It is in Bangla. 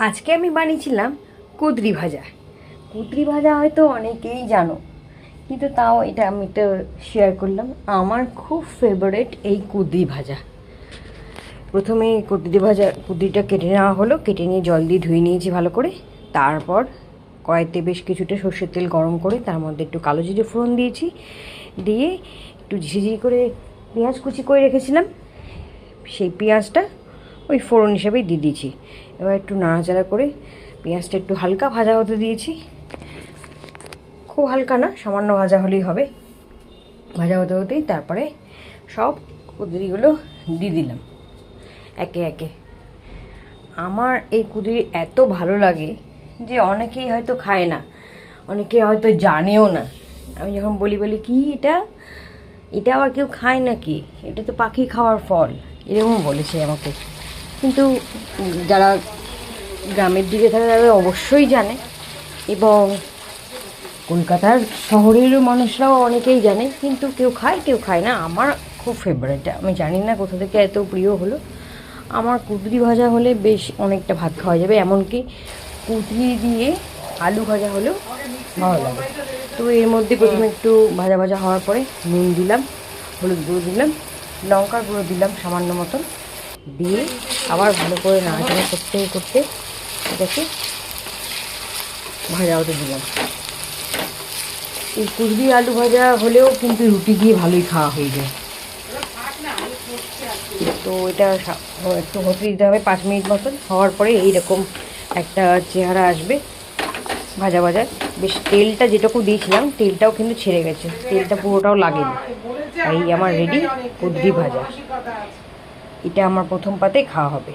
আজকে আমি বানিয়েছিলাম কুঁদরি ভাজা। কুঁদরি ভাজা হয়তো অনেকেই জানো, কিন্তু তাও এটা আমি তো শেয়ার করলাম। আমার খুব ফেভারিট এই কুঁদরি ভাজা। প্রথমে কুঁদরিটা কেটে নেওয়া হলো, কেটে নিয়ে জল দিয়ে ধুয়ে নিয়েছি ভালো করে। তারপর কড়াইতে বেশ কিছুটা সর্ষের তেল গরম করে তার মধ্যে একটু কালো জিরে ফোড়ন দিয়েছি, দিয়ে একটু ঝিরিঝিরি করে পেঁয়াজ কুচি করে রেখেছিলাম, সেই পেঁয়াজটা ওই ফোড়ন হিসেবেই দিয়ে দিয়েছি। এবার একটু নাড়াচাড়া করে পেঁয়াজটা একটু হালকা ভাজা হতে দিয়েছি, খুব হালকা না, সামান্য ভাজা হলেই হবে। ভাজা হতে হতেই তারপরে সব কুঁদরিগুলো দিয়ে দিলাম একে একে। আমার এই কুঁদরি এত ভালো লাগে যে অনেকেই হয়তো খায় না, অনেকে হয়তো জানেও না। আমি যখন বলি কি এটা এটা আবার কেউ খায় নাকি, এটা তো পাখি খাওয়ার ফল, এরকম বলেছে আমাকে। কিন্তু যারা গ্রামের দিকে থাকে তারা অবশ্যই জানে, এবং কলকাতার শহরেরও মানুষরাও অনেকেই জানে, কিন্তু কেউ খায় কেউ খায় না। আমার খুব ফেভারিট, আমি জানি না কোথা থেকে এত প্রিয় হলো। আমার কুঁদরি ভাজা হলে বেশ অনেকটা ভাত খাওয়া যাবে, এমনকি কুঁদরি দিয়ে আলু ভাজা হলেও ভালো লাগে। তো এর মধ্যে প্রথমে একটু ভাজা ভাজা হওয়ার পরে নুন দিলাম, হলুদ গুঁড়ো দিলাম, লঙ্কার গুঁড়ো দিলাম সামান্য মতন, দিয়ে আবার ভালো করে নাড়াচাড়া করতে করতে এটাকে ভাজা হতে দিলাম। এই কুঁদরি আলু ভাজা হলেও কিন্তু রুটি দিয়ে ভালোই খাওয়া হয়ে যায়। তো এটা একটু হতে দিতে হবে 5 মিনিট মতন। হওয়ার পরে এইরকম একটা চেহারা আসবে ভাজা ভাজা। বেশ তেলটা যেটুকু দিয়েছিলাম তেলটাও কিন্তু ছেড়ে গেছে, তেলটা পুরোটাও লাগেনি। এই আমার রেডি কুঁদরি ভাজা। এটা আমার প্রথম পাতে খাওয়া হবে।